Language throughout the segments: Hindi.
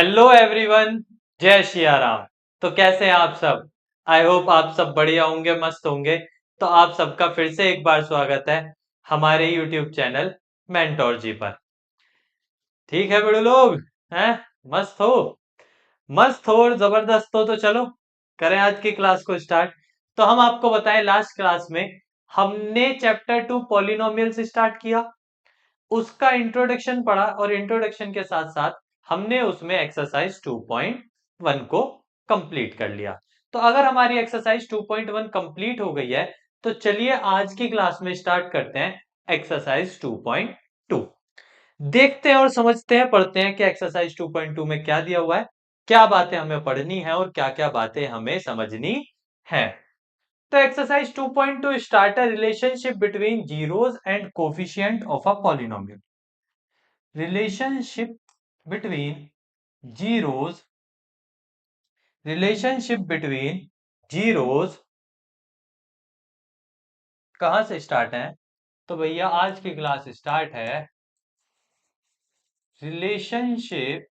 हेलो एवरीवन, जय सिया राम। तो कैसे हैं आप सब? आई होप आप सब बढ़िया होंगे, मस्त होंगे। तो आप सबका फिर से एक बार स्वागत है हमारे यूट्यूब चैनल मेंटोर जी पर। ठीक है बड़े लोग, हैं? मस्त हो? मस्त हो और जबरदस्त हो तो चलो करें आज की क्लास को स्टार्ट। तो हम आपको बताएं, लास्ट क्लास में हमने चैप्टर 2 पॉलिनोमियल्स स्टार्ट किया, उसका इंट्रोडक्शन पढ़ा और इंट्रोडक्शन के साथ साथ हमने उसमें एक्सरसाइज 2.1 को कंप्लीट कर लिया। तो अगर हमारी एक्सरसाइज 2.1 कंप्लीट हो गई है तो चलिए आज की क्लास में स्टार्ट करते हैं एक्सरसाइज 2.2। देखते हैं और समझते हैं, पढ़ते हैं कि एक्सरसाइज 2.2 में क्या दिया हुआ है, क्या बातें हमें पढ़नी है और क्या क्या बातें हमें समझनी है। तो एक्सरसाइज 2.2 स्टार्ट है relationship between zeros and coefficient of a polynomial. relationship between zeros relationship between zeros कहां से स्टार्ट है? तो भैया आज की क्लास स्टार्ट है relationship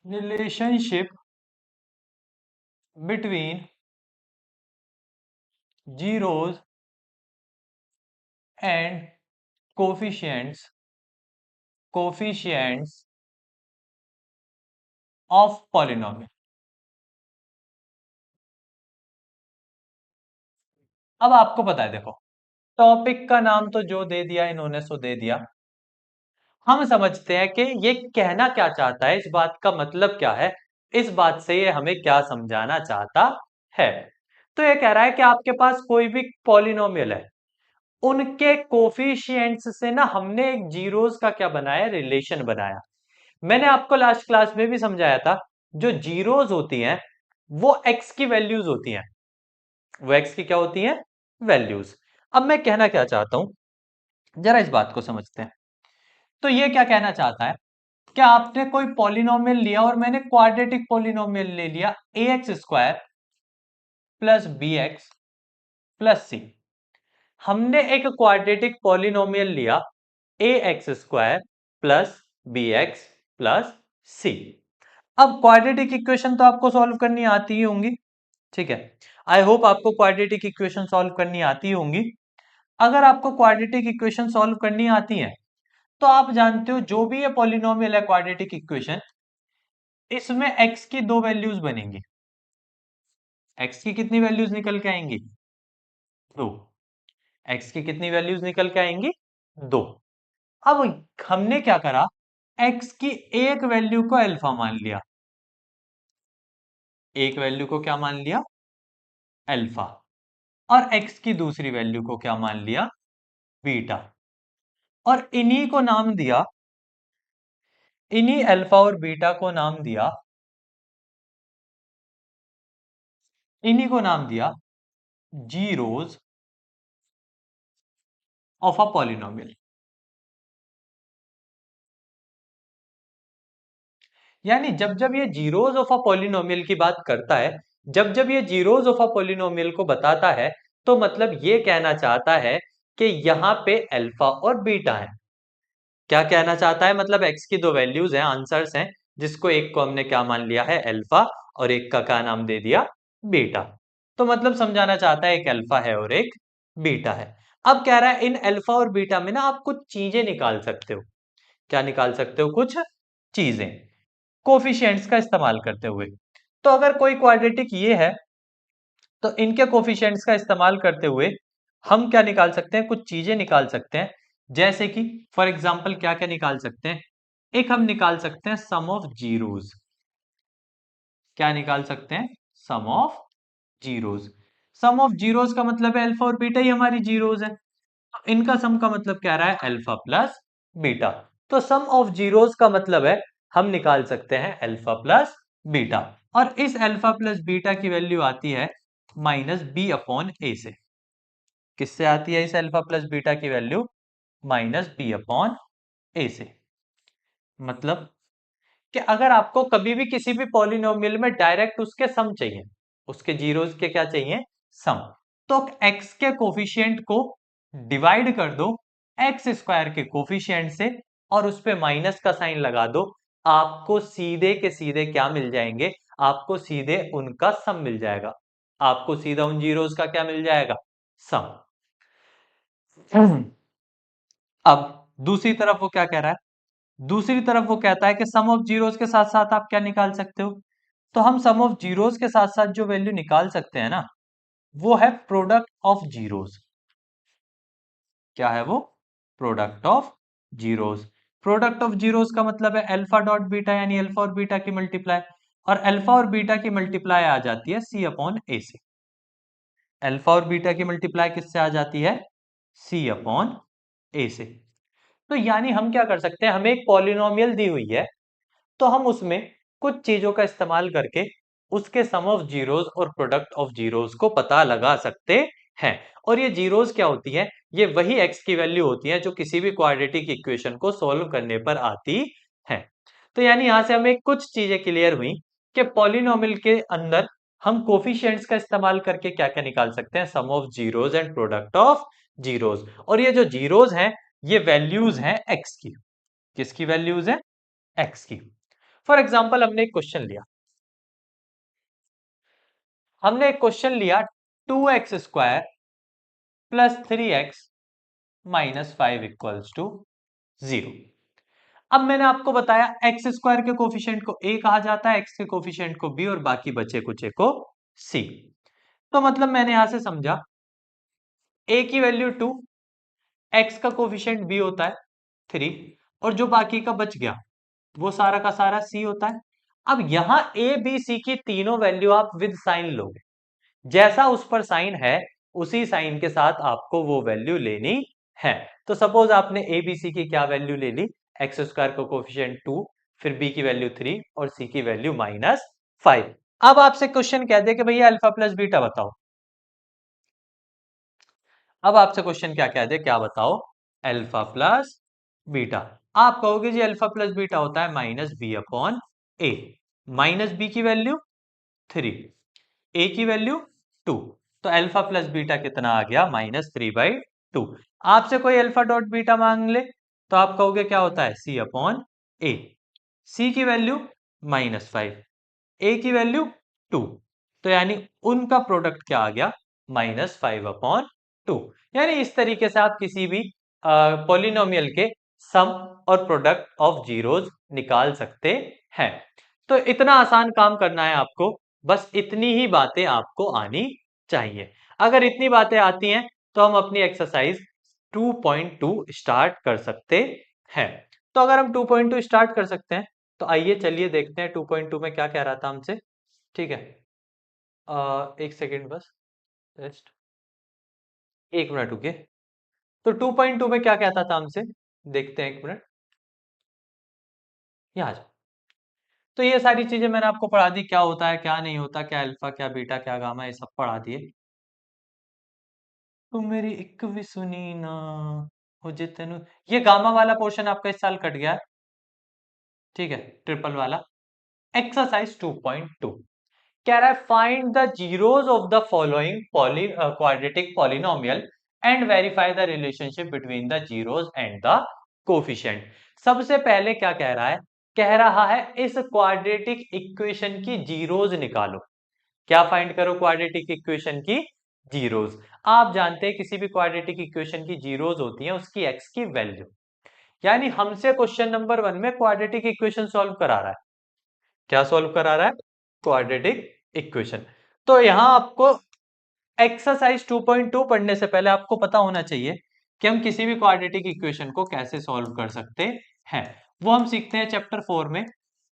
relationship between zeros and coefficients of polynomial. अब आपको पता है, देखो टॉपिक का नाम तो जो दे दिया इन्होंने सो दे दिया। हम समझते हैं कि ये कहना क्या चाहता है, इस बात का मतलब क्या है, इस बात से ये हमें क्या समझाना चाहता है। तो ये कह रहा है कि आपके पास कोई भी पॉलिनोमियल है, उनके कोफिशिएंट्स से ना हमने एक जीरोस का क्या बनाया, रिलेशन बनाया। मैंने आपको लास्ट क्लास में भी समझाया था, जो जीरोस होती हैं वो एक्स की वैल्यूज होती हैं, वो एक्स की क्या होती हैं, वैल्यूज। अब मैं कहना क्या चाहता हूं, जरा इस बात को समझते हैं। तो ये क्या कहना चाहता है, क्या आपने कोई पॉलिनोमियल लिया और मैंने क्वाड्रेटिक पॉलिनोमियल ले लिया a x square plus b x plus c. हमने एक क्वाड्रेटिक पॉलिनोमियल लिया a x square plus b x plus c. अब क्वाड्रेटिक इक्वेशन तो आपको सॉल्व करनी आती ही होंगी, ठीक है। आई होप आपको क्वाड्रेटिक इक्वेशन सॉल्व करनी आती होंगी। अगर आपको क्वाड्रेटिक इक्वेशन सॉल्व करनी आती है तो आप जानते हो जो भी ये पॉलिनोमियल है क्वाड्रेटिक इक्वेशन, इसमें x की दो वैल्यूज बनेंगी। x की कितनी वैल्यूज निकल के आएंगी? दो। x की कितनी वैल्यूज निकल के आएंगी? दो। अब हमने क्या करा, x की एक वैल्यू को अल्फा मान लिया, एक वैल्यू को क्या मान लिया, अल्फा। और x की दूसरी वैल्यू को क्या मान लिया, बीटा। और इन्हीं को नाम दिया, इन्हीं अल्फा और बीटा को नाम दिया, इन्हीं को नाम दिया जीरोस ऑफ अ पॉलिनोमियल। यानी जब जब ये जीरोस ऑफ अ पॉलिनोमियल की बात करता है, जब जब ये जीरोस ऑफ अ पॉलिनोमियल को बताता है, तो मतलब ये कहना चाहता है कि यहाँ पे अल्फा और बीटा है। क्या कहना चाहता है, मतलब एक्स की दो वैल्यूज हैं, आंसर्स हैं, जिसको एक को हमने क्या मान लिया है, अल्फा, और एक का क्या नाम दे दिया, बीटा। तो मतलब समझाना चाहता है एक अल्फा है और एक बीटा है। अब कह रहा है इन अल्फा और बीटा में ना आप कुछ चीजें निकाल सकते हो। क्या निकाल सकते हो? कुछ चीजें, कोफिशिएंट्स का इस्तेमाल करते हुए। तो अगर कोई क्वाड्रेटिक ये है तो इनके कोफिशिएंट्स का इस्तेमाल करते हुए हम क्या निकाल सकते हैं, कुछ चीजें निकाल सकते हैं। जैसे कि फॉर एग्जांपल क्या क्या निकाल सकते हैं, एक हम निकाल सकते हैं सम ऑफ जीरोस। क्या निकाल सकते हैं? Sum of zeros. Sum of zeros का मतलब है अल्फा और बीटा ही हमारी जीरोस है, तो इनका सम का मतलब क्या रहा है, अल्फा प्लस बीटा। तो सम ऑफ जीरोस का मतलब है हम निकाल सकते हैं अल्फा प्लस बीटा। और इस अल्फा प्लस बीटा की वैल्यू आती है माइनस बी अपॉन ए से। किससे आती है इस अल्फा प्लस बीटा की वैल्यू? माइनस बी अपॉन ए से। मतलब कि अगर आपको कभी भी किसी भी पॉलिनोमियल में डायरेक्ट उसके सम चाहिए, उसके जीरोस के क्या चाहिए, सम, तो x के कोफिशिएंट को डिवाइड कर दो एक्स स्क्वायर के कोफिशिएंट से और उस पे माइनस का साइन लगा दो, आपको सीधे के सीधे क्या मिल जाएंगे, आपको सीधे उनका सम मिल जाएगा, आपको सीधा उन जीरोस का क्या मिल जाएगा, सम। अब दूसरी तरफ वो क्या कह रहा है, दूसरी तरफ वो कहता है कि सम ऑफ जीरोस के साथ साथ आप क्या निकाल सकते हो, तो हम सम ऑफ जीरोस के साथ साथ जो वैल्यू निकाल सकते हैं ना, वो है प्रोडक्ट ऑफ जीरोस। क्या है वो, product of zeros. Product of zeros का मतलब है अल्फा डॉट बीटा, यानी अल्फा और बीटा की मल्टीप्लाई, और अल्फा और बीटा की मल्टीप्लाई आ जाती है सी अपॉन ए से। अल्फा और बीटा की मल्टीप्लाई किससे आ जाती है, सी अपॉन ए से। तो यानी हम क्या कर सकते हैं, हमें एक पॉलिनोमियल दी हुई है, तो हम उसमें कुछ चीजों का इस्तेमाल करके उसके सम ऑफ जीरोस और प्रोडक्ट ऑफ जीरोस को पता लगा सकते हैं। और ये जीरोस क्या होती है, ये वही एक्स की वैल्यू होती है जो किसी भी क्वाड्रेटिक इक्वेशन को सॉल्व करने पर आती है। तो यानी यहां से हमें कुछ चीजें क्लियर हुई कि पॉलिनोमियल के अंदर हम कोफिशिएंट्स का इस्तेमाल करके क्या क्या निकाल सकते हैं, sum of zeros and product of zeros. और ये जो जीरोस हैं ये वैल्यूज हैं एक्स की। किसकी वैल्यूज है, एक्स की। फॉर एग्जाम्पल हमने एक क्वेश्चन लिया, हमने एक क्वेश्चन लिया 2x² plus 3x minus 5 equals to 0। अब मैंने आपको बताया x² के कोफिशिएंट को a कहा जाता है, x के कोफिशिएंट को b और बाकी बचे कुचे को c। तो मतलब मैंने यहां से समझा a की वैल्यू 2, x का कोफिशिएंट b होता है 3, और जो बाकी का बच गया वो सारा का सारा c होता है। अब यहां a b c की तीनों वैल्यू आप विद साइन लोगे, जैसा उस पर साइन है उसी साइन के साथ आपको वो वैल्यू लेनी है। तो सपोज आपने ए बी सी की क्या वैल्यू ले ली, x² का कोफिशिएंट 2, फिर b की वैल्यू 3 और c की वैल्यू -5। अब आपसे क्वेश्चन कह दे कि भैया अल्फा प्लस बीटा बताओ, अब आपसे क्वेश्चन क्या कह दे, क्या बताओ, अल्फा प्लस बीटा। आप कहोगे जी अल्फा प्लस बीटा होता है -b/a। माइनस बी की वैल्यू 3, ए की वैल्यू 2, तो अल्फा प्लस बीटा कितना आ गया, -3/2। आपसे कोई अल्फा डॉट बीटा मांग ले तो आप कहोगे क्या होता है, c/a। सी की वैल्यू -5, ए की वैल्यू 2, तो यानी उनका प्रोडक्ट क्या आ गया, -5/2। यानी इस तरीके से आप किसी भी पॉलिनोमियल के सम और प्रोडक्ट ऑफ जीरोस निकाल सकते हैं। तो इतना आसान काम करना है आपको, बस इतनी ही बातें आपको आनी चाहिए। अगर इतनी बातें आती हैं तो हम अपनी एक्सरसाइज 2.2 स्टार्ट कर सकते हैं। तो अगर हम 2.2 स्टार्ट कर सकते हैं तो आइए चलिए देखते हैं 2.2 में क्या कह रहा था हमसे। ठीक है, एक सेकेंड बस, रेस्ट, एक मिनट रुकिए। तो 2.2 में क्या कहता था हमसे, देखते हैं, एक मिनट, यहाँ आ जाओ। तो ये सारी चीजें मैंने आपको पढ़ा दी, क्या होता है क्या नहीं होता, क्या अल्फा क्या बीटा क्या गामा, ये सब पढ़ा दिए। तो मेरी एक भी सुनी ना, हो जे तेनु, ये गामा वाला पोर्शन आपका इस साल कट गया है। ठीक है, ट्रिपल वाला। एक्सरसाइज 2.2 कह रहा है find the zeros of the following quadratic polynomial and verify the relationship between the zeros and the coefficient. सबसे पहले क्या कह रहा है, कह रहा है इस क्वाड्रेटिक इक्वेशन की जीरोस निकालो। क्या फाइंड करो, क्वाड्रेटिक इक्वेशन की जीरोस। आप जानते हैं किसी भी क्वाड्रेटिक इक्वेशन की जीरोस होती है उसकी एक्स की वैल्यू। यानी हमसे क्वेश्चन नंबर 1 में क्वाड्रेटिक इक्वेशन सॉल्व करा रहा है। क्या सॉल्व करा रहा है, क्वाड्रेटिक इक्वेशन। तो यहां आपको एक्सरसाइज 2.2 पढ़ने से पहले आपको पता होना चाहिए कि हम किसी भी क्वाड्रेटिक इक्वेशन को कैसे सॉल्व कर सकते हैं। वो हम सीखते हैं चैप्टर 4 में,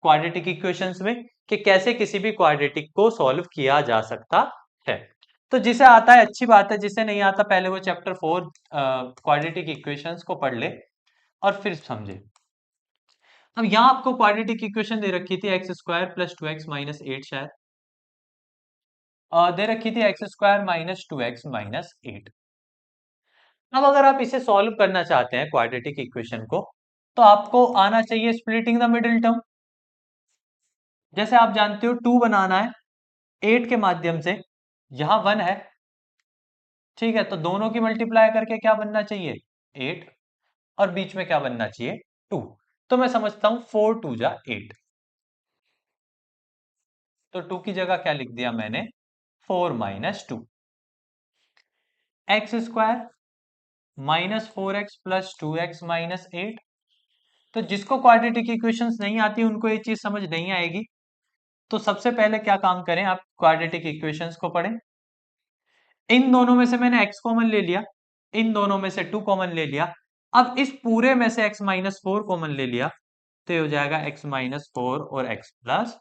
क्वाड्रेटिक इक्वेशंस में, कि कैसे किसी भी क्वाड्रेटिक को सॉल्व किया जा सकता है। तो जिसे आता है अच्छी बात है, जिसे नहीं आता पहले वो चैप्टर 4 क्वाड्रेटिक इक्वेशंस को पढ़ ले और फिर समझे। अब यहां आपको क्वाड्रेटिक इक्वेशन दे रखी थी x² प्लस 2x माइनस 8, शायद दे रखी थी x² माइनस 2x माइनस 8। अब अगर आप इसे सॉल्व करना चाहते हैं क्वाड्रेटिक इक्वेशन को, तो आपको आना चाहिए स्प्लिटिंग द मिडिल टर्म। जैसे आप जानते हो 2 बनाना है 8 के माध्यम से, यहां 1 है, ठीक है, तो दोनों की मल्टीप्लाई करके क्या बनना चाहिए, 8, और बीच में क्या बनना चाहिए, टू। तो मैं समझता हूं 4 2 8। तो 2 की जगह क्या लिख दिया मैंने, 4 - 2। X square -4x + 2x - 8। तो जिसको क्वाड्रेटिक इक्वेशंस नहीं आती उनको ये चीज समझ नहीं आएगी। तो सबसे पहले क्या काम करें, आप क्वाड्रेटिक इक्वेशंस को पढ़ें। इन दोनों में से मैंने x कॉमन ले लिया, इन दोनों में से 2 कॉमन ले लिया। अब इस पूरे में से x - 4 कॉमन ले लिया, तो ये हो जाएगा x - 4 और x +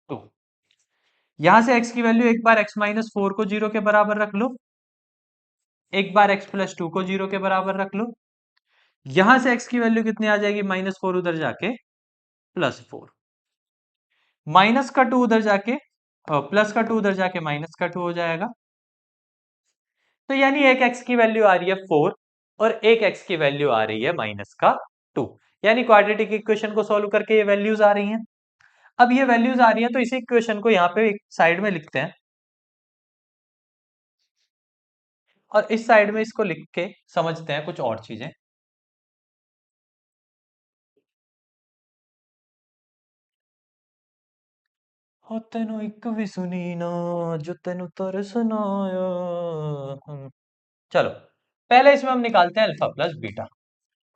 2। यहां से x की वैल्यू एक बार x - 4 को 0 के बराबर रख लो, एक बार x + 2 को 0 के बराबर रख लो। यहां से x की वैल्यू कितनी आ जाएगी, -4 उधर जाके +4, माइनस का 2 उधर जाके प्लस का 2 उधर जाके माइनस का 2 हो जाएगा। तो यानी एक x की वैल्यू आ रही है 4 और एक x की वैल्यू आ रही है -2। यानी क्वाड्रेटिक इक्वेशन को सॉल्व करके ये वैल्यूज आ रही हैं। अब ये वैल्यूज आ रही हैं तो इसी इक्वेशन को यहाँ पे एक साइड में लिखते हैं और इस साइड में इसको लिख के समझते हैं कुछ और चीजें। हो तेनू एक भी सुनी ना जो तेनू तरस ना आया। चलो पहले इसमें हम निकालते हैं अल्फा प्लस बीटा।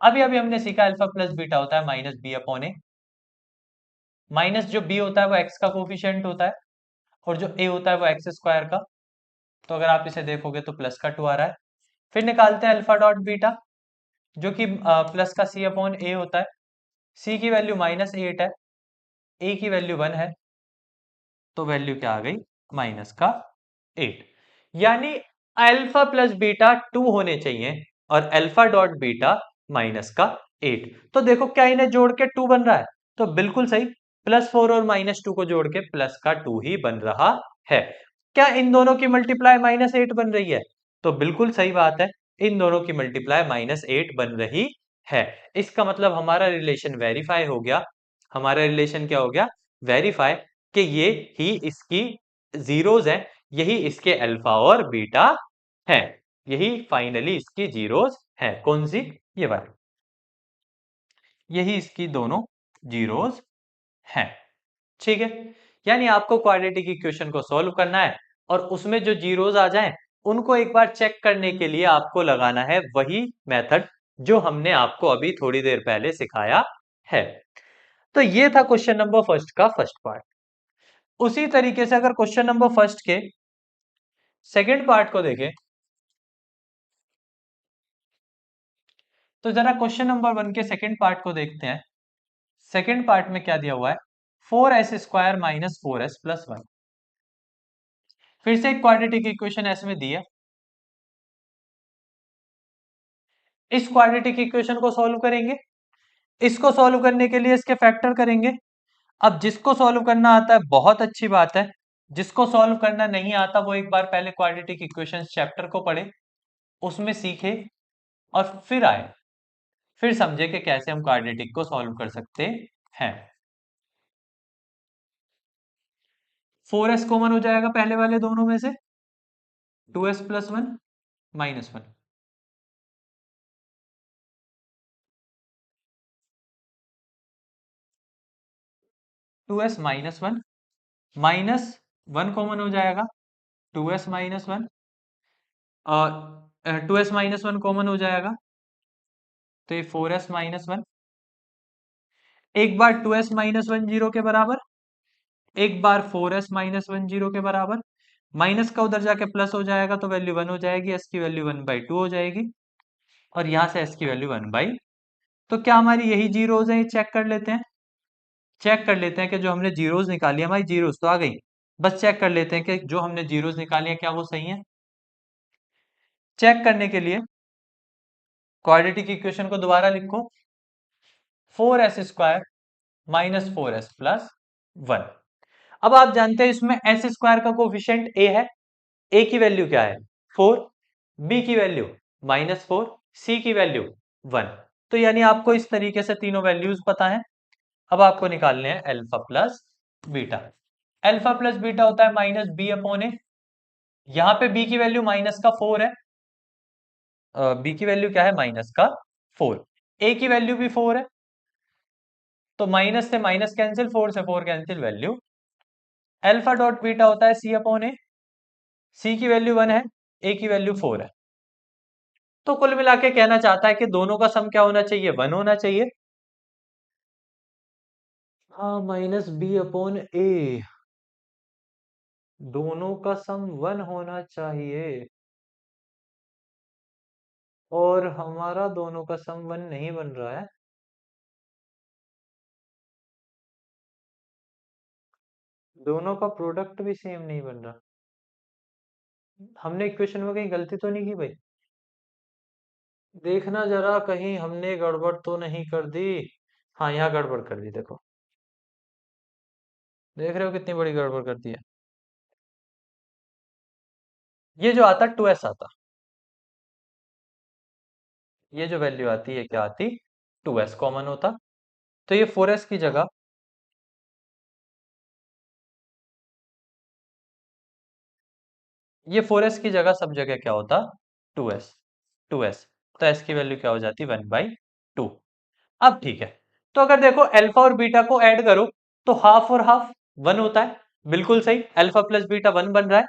अभी अभी हमने सीखा अल्फा प्लस बीटा होता है -b/a। माइनस जो b होता है वो x का कोफिशिएंट होता है और जो a होता है वो x स्क्वायर का। तो अगर आप इसे देखोगे तो प्लस का 2 आ रहा है। फिर निकालते हैं अल्फा डॉट बीटा, जो कि प्लस का c/a होता है। c की वैल्यू -8 है, a की वैल्यू 1 है, तो वैल्यू क्या आ गई, -8। यानी अल्फा प्लस बीटा 2 होने चाहिए और अल्फा डॉट बीटा -8। तो देखो क्या इन्हें जोड़ के 2 बन रहा है, तो बिल्कुल सही, +4 और -2 को जोड़ के प्लस का 2 ही बन रहा है। क्या इन दोनों की मल्टीप्लाई -8 बन रही है, तो बिल्कुल सही बात है, इन दोनों की मल्टीप्लाई -8 बन रही है। इसका मतलब हमारा रिलेशन वेरीफाई हो गया। हमारा रिलेशन क्या हो गया, वेरीफाई, कि ये ही इसकी जीरोज हैं, यही इसके अल्फा और बीटा हैं, यही फाइनली इसकी जीरोज हैं। कौन सी, ये वाली, यही इसकी दोनों जीरोज हैं। ठीक है, यानी आपको क्वाड्रेटिक इक्वेशन को सॉल्व करना है और उसमें जो जीरोज आ जाएं उनको एक बार चेक करने के लिए आपको लगाना है वही मेथड जो हमने आपको अभी थोड़ी देर पहले सिखाया है। तो ये था क्वेश्चन नंबर फर्स्ट का फर्स्ट पार्ट। उसी तरीके से अगर क्वेश्चन नंबर फर्स्ट के सेकंड पार्ट को देखें, तो जरा क्वेश्चन नंबर 1 के सेकंड पार्ट को देखते हैं। सेकंड पार्ट में क्या दिया हुआ है, 4s² - 4s + 1। फिर से एक क्वाड्रेटिक इक्वेशन ऐसे में दी है। इस क्वाड्रेटिक इक्वेशन को सॉल्व करेंगे, इसको सॉल्व करने के लिए इसके फैक्टर करेंगे। अब जिसको सॉल्व करना आता है बहुत अच्छी बात है, जिसको सॉल्व करना नहीं आता वो एक बार पहले क्वाड्रेटिक इक्वेशंस चैप्टर को पढ़े, उसमें सीखे और फिर आए, फिर समझे कि कैसे हम क्वाड्रेटिक को सॉल्व कर सकते हैं। 4s कॉमन हो जाएगा पहले वाले दोनों में से, 2s + 1 -1, 2s -1 -1 कॉमन हो जाएगा, 2s -1 और 2s - 1 कॉमन हो जाएगा, तो ये 4s -1। एक बार 2s -1 0 के बराबर, एक बार 4s -1 0 के बराबर, माइनस का उधर जाके प्लस हो जाएगा तो वैल्यू 1 हो जाएगी, s की वैल्यू 1/2 हो जाएगी और यहां से s की वैल्यू 1/, तो क्या हमारी यही जीरोज है, ये चेक कर लेते हैं। चेक कर लेते हैं कि जो हमने जीरोज निकाली, हमारी जीरोज तो आ गई, बस चेक कर लेते हैं कि जो हमने जीरोज निकाली है क्या वो सही है। चेक करने के लिए क्वाड्रेटिक इक्वेशन को दोबारा लिखो, 4s² - 4s + 1। अब आप जानते हैं इसमें s² का कोफिशिएंट a है, a की वैल्यू क्या है 4, b की वैल्यू -4, c की वैल्यू 1। तो यानी आपको इस तरीके से तीनों वैल्यूज पता है। अब आपको निकालने हैं alpha plus beta. Alpha plus beta होता है -b/a। यहां पे b की वैल्यू -4 है, b की वैल्यू क्या है -4, a की वैल्यू भी 4 है, तो माइनस से माइनस कैंसिल, 4 से 4 cancel, value alpha dot beta होता है सी अपॉन ए। सी की वैल्यू 1 है, ए की वैल्यू 4 है। तो कुल मिला के कहना चाहता है कि दोनों का सम क्या होना चाहिए, 1 होना चाहिए। हाँ, माइनस बी अपॉन ए, दोनों का सम 1 होना चाहिए, और हमारा दोनों का सम 1 नहीं बन रहा है। दोनों का प्रोडक्ट भी सेम नहीं बन रहा। हमने इक्वेशन में कहीं गलती तो नहीं की भाई? देखना जरा, कहीं हमने गड़बड़ तो नहीं कर दी। हाँ, यहाँ गड़बड़ कर दी, देखो। देख रहे हो कितनी बड़ी गड़बड़ कर दी है। ये जो आता 2s आता, ये जो वैल्यू आती है क्या आती, 2s कॉमन होता। तो ये 4s की जगह, ये 4s की जगह सब जगह क्या होता, 2s। 2s, तो s की वैल्यू क्या हो जाती, 1/2। अब ठीक है, तो अगर देखो अल्फा और बीटा को ऐड करो तो हाफ और हाफ 1 होता है, बिल्कुल सही। अल्फा प्लस बीटा 1 बन रहा है।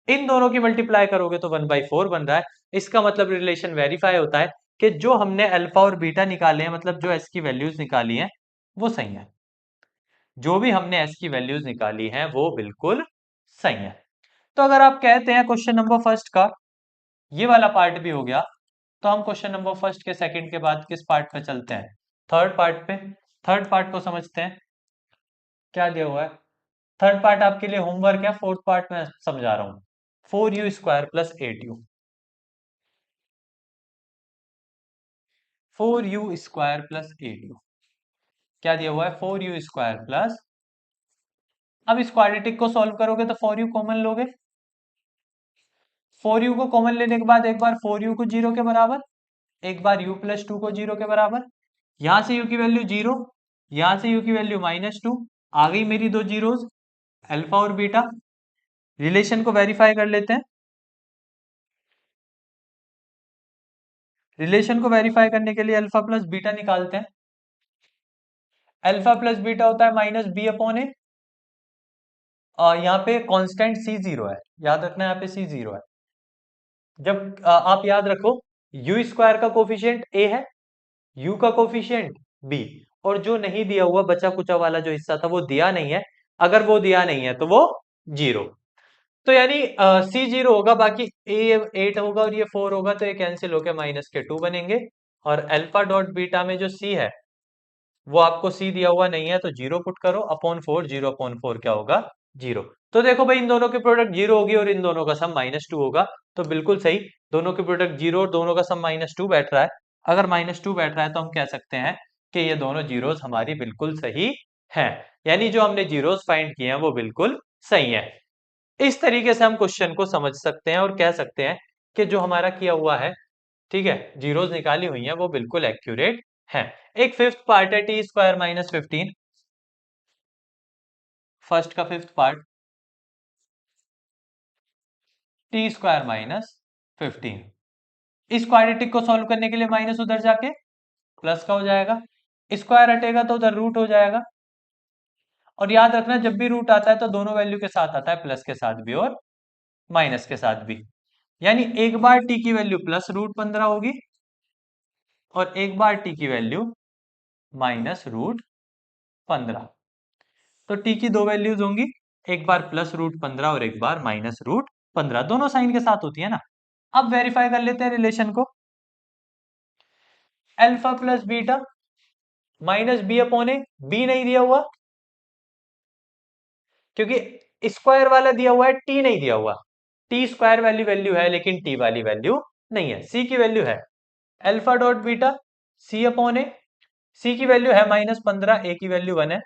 इन दोनों की मल्टीप्लाई करोगे तो 1/4 बन रहा है। इसका मतलब रिलेशन वेरीफाई होता है कि जो हमने अल्फा और बीटा निकाले हैं, मतलब जो एस की वैल्यूज निकाली हैं, वो सही है। जो भी हमने एस की वैल्यूज निकाली हैं वो बिल्कुल सही है। तो अगर आप कहते हैं क्वेश्चन नंबर फर्स्ट का ये वाला पार्ट भी हो गया, तो हम क्वेश्चन नंबर फर्स्ट के सेकंड के बाद किस पार्ट पे चलते हैं, थर्ड पार्ट पे। थर्ड पार्ट को समझते हैं, क्या दिया हुआ है। थर्ड पार्ट आपके लिए होमवर्क है, फोर्थ पार्ट में समझा रहा हूं। 4u² + 8u, 4u² + 8u, क्या दिया हुआ है, 4u² प्लस, अब इस क्वाड्रेटिक को सॉल्व करोगे तो 4u कॉमन लोगे। 4u को कॉमन लेने के बाद एक बार 4u को 0 के बराबर, एक बार u+2 को 0 के बराबर, यहां से u की वैल्यू 0, यहां से u की वैल्यू -2, आ गई मेरी दो जीरोज, अल्फा और बीटा। रिलेशन को वेरीफाई कर लेते हैं। रिलेशन को वेरीफाई करने के लिए अल्फा प्लस बीटा निकालते हैं। अल्फा प्लस बीटा होता है -b/a। यहाँ पे कांस्टेंट c0 है, याद रखना, यहाँ पे c0 है। जब आप याद रखो, u² का कोफिशिएंट a है, u का कोफिशिएंट b, और जो नहीं दिया हुआ बचा कुचा वाला जो हिस्सा था वो दिया नहीं है। अगर वो दिया नहीं है तो वो 0। तो यानी c0 होगा, बाकी a 8 होगा और ये 4 होगा, तो ये कैंसिल होकर -2 बनेंगे। और अल्फा डॉट बीटा में जो c है वो आपको c दिया हुआ नहीं है, तो 0 पुट करो, अपॉन 4, 0/4 क्या होगा, 0। तो देखो भाई, इन दोनों की प्रोडक्ट 0 होगी और इन दोनों का सम -2 होगा। तो बिल्कुल सही, दोनों की प्रोडक्ट 0 और दोनों का सम -2 बैठ रहा है। अगर -2 बैठ रहा है तो हम कह सकते हैं कि ये दोनों जीरोस हमारी बिल्कुल सही हैं, यानी जो हमने जीरोस फाइंड किए हैं वो बिल्कुल सही है। इस तरीके से हम क्वेश्चन को समझ सकते हैं और कह सकते हैं कि जो हमारा किया हुआ है, ठीक है, जीरोस निकाली हुई हैं वो बिल्कुल एक्यूरेट है। एक फिफ्थ पार्ट है t² - 15, फर्स्ट का फिफ्थ पार्ट, t² - 15। इस क्वाड्रेटिक को सॉल्व करने के लिए माइनस उधर जाके प्लस का हो जाएगा, स्क्वायर हटेगा तो उधर रूट हो जाएगा। और याद रखना, जब भी रूट आता है तो दोनों वैल्यू के साथ आता है, प्लस के साथ भी और माइनस के साथ भी। यानी एक बार t की वैल्यू +√15 होगी और एक बार t की वैल्यू -√15। तो t की दो वैल्यूज होंगी, एक बार +√15 और एक बार -√15, दोनों साइन के साथ होती है ना। अब वेरीफाई कर लेते हैं रिलेशन को। Alpha plus beta -b/a, b नहीं दिया हुआ क्योंकि स्क्वायर वाला दिया हुआ है, t नहीं दिया हुआ। t² वाली वैल्यू है लेकिन t वाली वैल्यू नहीं है, c की वैल्यू है। Alpha dot beta c/a, c की वैल्यू है -15, a की वैल्यू 1 है,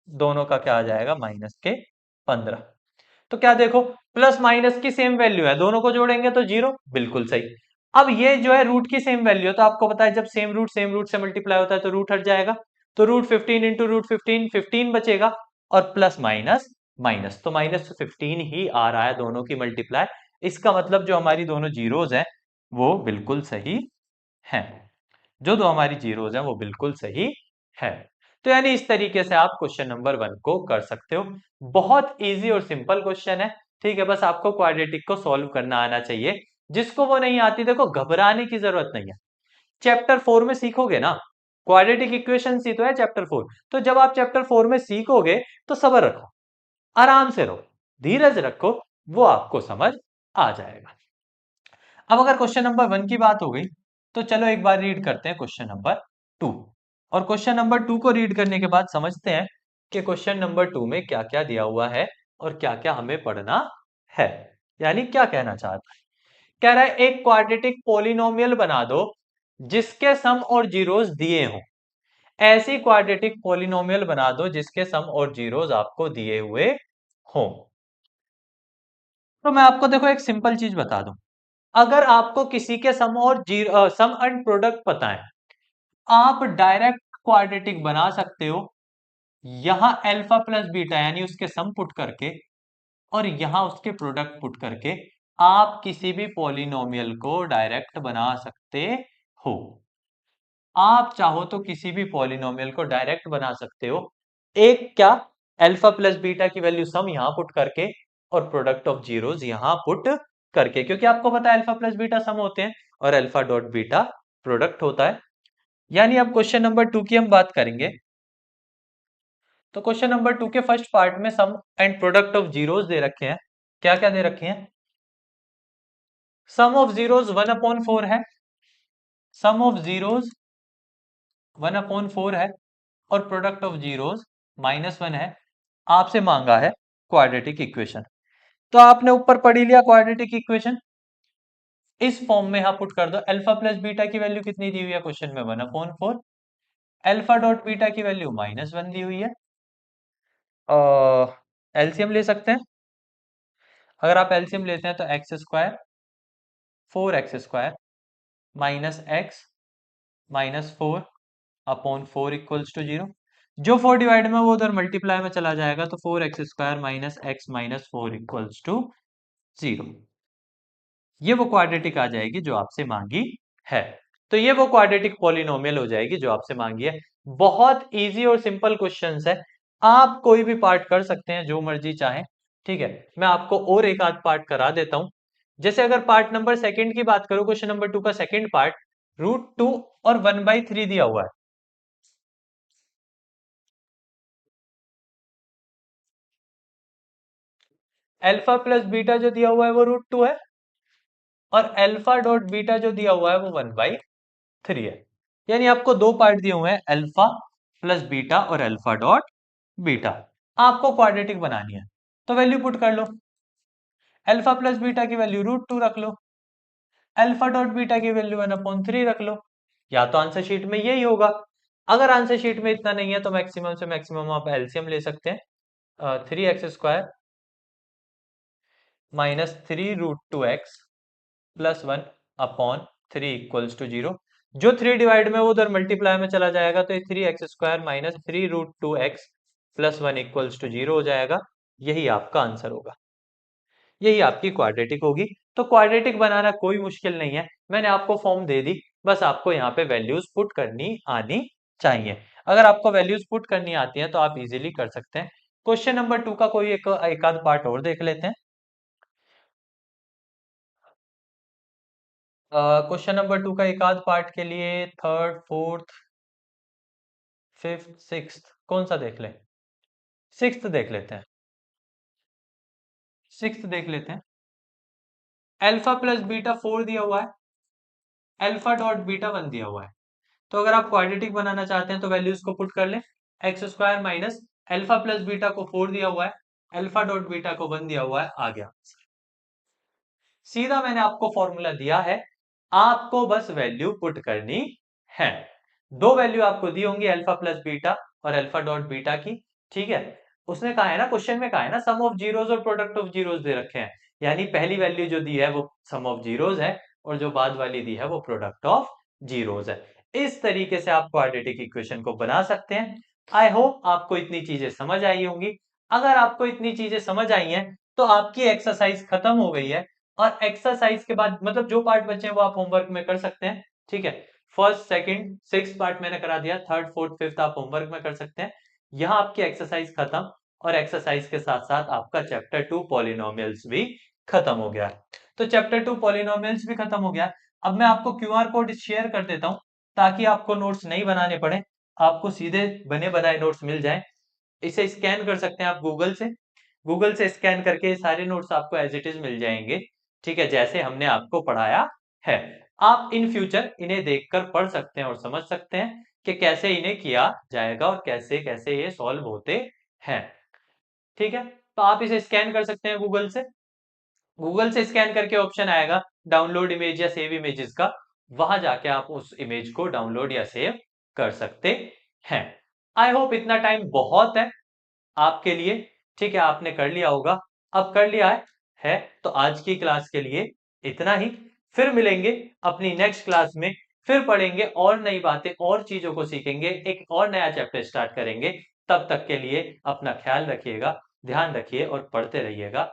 दोनों का क्या आ जाएगा, -15। तो क्या देखो, प्लस माइनस की सेम वैल्यू है, दोनों को जोड़ेंगे तो 0, बिल्कुल सही। अब ये जो है रूट की सेम वैल्यू है, तो आपको पता है जब सेम रूट से मल्टीप्लाई होता है तो रूट हट जाएगा। तो √15 × √15, 15 बचेगा, और प्लस माइनस माइनस, तो -15 ही आ रहा है दोनों की मल्टीप्लाई। इसका मतलब जो हमारी दोनों जीरोज हैं वो बिल्कुल सही है, जो दो हमारी जीरोज हैं वो बिल्कुल सही है। तो यानी इस तरीके से आप क्वेश्चन नंबर 1 को कर सकते हो। बहुत इजी और सिंपल क्वेश्चन है, ठीक है। बस आपको क्वाड्रेटिक को सॉल्व करना आना चाहिए। जिसको वो नहीं आती, देखो घबराने की जरूरत नहीं है। चैप्टर 4 में सीखोगे ना, क्वाड्रेटिक इक्वेशन ही तो है चैप्टर 4। तो जब आप चैप्टर 4 में सीखोगे तो सब्र रखो, आराम से रहो, धीरज रखो, वो आपको समझ आ जाएगा। अब अगर क्वेश्चन नंबर 1 की बात हो गई, तो चलो एक बार रीड करते हैं क्वेश्चन नंबर 2। और क्वेश्चन नंबर 2 को रीड करने के बाद समझते हैं कि क्वेश्चन नंबर 2 में क्या क्या दिया हुआ है और क्या क्या हमें पढ़ना है, यानी क्या कहना चाहता है। कह रहा है एक क्वाड्रेटिक पॉलिनोमियल बना दो जिसके सम और जीरोस दिए हों। ऐसी क्वाड्रेटिक पॉलिनोमियल बना दो जिसके सम और जीरोस आपको दिए हुए हों। तो मैं आपको देखो एक सिंपल चीज बता दूं, अगर आपको किसी के सम और जीरो सम एंड प्रोडक्ट पता है, आप डायरेक्ट क्वाड्रेटिक बना सकते हो। यहां अल्फा प्लस बीटा यानी उसके सम पुट करके और यहां उसके प्रोडक्ट पुट करके आप किसी भी पॉलिनोमियल को डायरेक्ट बना सकते हो। आप चाहो तो किसी भी पॉलिनोमियल को डायरेक्ट बना सकते हो। एक क्या, अल्फा प्लस बीटा की वैल्यू सम यहां पुट करके और प्रोडक्ट ऑफ जीरोस यहां पुट करके, क्योंकि आपको पता है अल्फा प्लस बीटा सम होते हैं और अल्फा डॉट बीटा प्रोडक्ट होता है। यानी अब क्वेश्चन नंबर 2 की हम बात करेंगे। तो क्वेश्चन नंबर 2 के फर्स्ट पार्ट में सम एंड प्रोडक्ट ऑफ जीरोस दे रखे हैं। क्या क्या दे रखे हैं? सम ऑफ जीरोस 1/4 है, सम ऑफ जीरोस 1/4 है और प्रोडक्ट ऑफ जीरोस -1 है। आपसे मांगा है क्वाड्रेटिक इक्वेशन। तो आपने ऊपर पढ़ ही लिया क्वाड्रेटिक इक्वेशन, इस फॉर्म में यहां पुट कर दो। अल्फा प्लस बीटा की वैल्यू कितनी दी हुई है क्वेश्चन में? 1/4। अल्फा डॉट बीटा की वैल्यू -1 दी हुई है। एलसीएम ले सकते हैं। अगर आप एलसीएम लेते हैं तो x square 4x² minus x minus 4/4 equals to 0। जो 4 डिवाइड में वो उधर मल्टीप्लाई में चला जाएगा, तो 4x² minus x minus 4 equals to 0। ये वो क्वाड्रेटिक आ जाएगी जो आपसे मांगी है। तो ये वो क्वाड्रेटिक पॉलिनोमियल हो जाएगी जो आपसे मांगी है। बहुत इजी और सिंपल क्वेश्चंस है, आप कोई भी पार्ट कर सकते हैं जो मर्जी चाहें, ठीक है। मैं आपको और एक आध पार्ट करा देता हूं। जैसे अगर पार्ट नंबर सेकंड की बात करो, क्वेश्चन नंबर 2 का सेकंड पार्ट, √2 और 1/3 दिया हुआ है। अल्फा प्लस बीटा जो दिया हुआ है वो √2 है और अल्फा डॉट बीटा जो दिया हुआ है वो 1/3 है। यानी आपको दो पार्ट दिए हुए हैं, अल्फा प्लस बीटा और अल्फा डॉट बीटा। आपको क्वाड्रेटिक बनानी है तो वैल्यू पुट कर लो। अल्फा प्लस बीटा की वैल्यू √2 रख लो, अल्फा डॉट बीटा की वैल्यू 1/3 रख लो। या तो आंसर शीट में यही होगा। अगर आंसर शीट में इतना नहीं है तो मैक्सिमम से मैक्सिमम आप एलसीएम ले सकते हैं। 3x² minus 3√2x +1/3 equals to 0। जो 3 डिवाइड में वो उधर मल्टीप्लाई में चला जाएगा, तो 3x² minus 3√2x +1 equals to 0 हो जाएगा। यही आपका आंसर होगा, यही आपकी क्वाड्रेटिक होगी। तो क्वाड्रेटिक बनाना कोई मुश्किल नहीं है, मैंने आपको फॉर्म दे दी, बस आपको यहाँ पे वैल्यूज पुट करनी आनी चाहिए। अगर आपको वैल्यूज पुट करनी आती है तो आप इजीली कर सकते हैं। क्वेश्चन नंबर 2 का कोई एक आध पार्ट और देख लेते हैं। क्वेश्चन नंबर 2 का एक आध पार्ट के लिए थर्ड, फोर्थ, फिफ्थ, सिक्स्थ कौन सा देख लें? सिक्स्थ देख लेते हैं। सिक्स्थ देख लेते हैं। अल्फा प्लस बीटा 4 दिया हुआ है, अल्फा डॉट बीटा 1 दिया हुआ है। तो अगर आप क्वाड्रेटिक बनाना चाहते हैं तो वैल्यूज को पुट कर लें। x² minus alpha plus beta को 4 दिया हुआ है, अल्फा डॉट बीटा को 1 दिया हुआ है, आ गया। सीधा मैंने आपको फॉर्मूला दिया है, आपको बस वैल्यू पुट करनी है। दो वैल्यू आपको दी होंगी, अल्फा प्लस बीटा और अल्फा डॉट बीटा की, ठीक है। उसने कहा है ना, क्वेश्चन में कहा है ना, सम ऑफ जीरोस और प्रोडक्ट ऑफ जीरोस दे रखे हैं। यानी पहली वैल्यू जो दी है वो सम ऑफ जीरोस है और जो बाद वाली दी है वो प्रोडक्ट ऑफ जीरोस है। इस तरीके से आप क्वाड्रेटिक इक्वेशन को बना सकते हैं। आई होप आपको इतनी चीजें समझ आई होंगी। अगर आपको इतनी चीजें समझ आई हैं तो आपकी एक्सरसाइज खत्म हो गई है। और एक्सरसाइज के बाद मतलब जो पार्ट बचे हैं वो आप होमवर्क में कर सकते हैं, ठीक है। फर्स्ट सेकंड सिक्स पार्ट मैंने करा दिया, थर्ड फोर्थ फिफ्थ आप होमवर्क में कर सकते हैं। यहाँ आपकी एक्सरसाइज खत्म, और एक्सरसाइज के साथ साथ आपका चैप्टर 2 पॉलिनोमियल्स भी खत्म हो गया। तो चैप्टर 2 पॉलिनोमियल्स भी खत्म हो गया। अब मैं आपको क्यूआर कोड शेयर कर देता हूं, ताकि आपको नोट्स नहीं बनाने पड़े, आपको सीधे बने बनाए नोट्स मिल जाए। इसे स्कैन कर सकते हैं आप गूगल से स्कैन करके सारे नोट्स आपको एज इट इज मिल जाएंगे। ठीक है, जैसे हमने आपको पढ़ाया है। आप इन फ्यूचर इन्हें देखकर पढ़ सकते हैं और समझ सकते हैं कि कैसे इन्हें किया जाएगा और कैसे कैसे ये सॉल्व होते हैं। ठीक है, तो आप इसे स्कैन कर सकते हैं गूगल से स्कैन करके ऑप्शन आएगा डाउनलोड इमेज या सेव इमेजेस का, वहां जाके आप उस इमेज को डाउनलोड या सेव कर सकते हैं। आई होप इतना टाइम बहुत है आपके लिए। ठीक है, आपने कर लिया होगा। अब कर लिया है तो आज की क्लास के लिए इतना ही। फिर मिलेंगे अपनी नेक्स्ट क्लास में, फिर पढ़ेंगे और नई बातें और चीजों को सीखेंगे, एक और नया चैप्टर स्टार्ट करेंगे। तब तक के लिए अपना ख्याल रखिएगा, ध्यान रखिए और पढ़ते रहिएगा।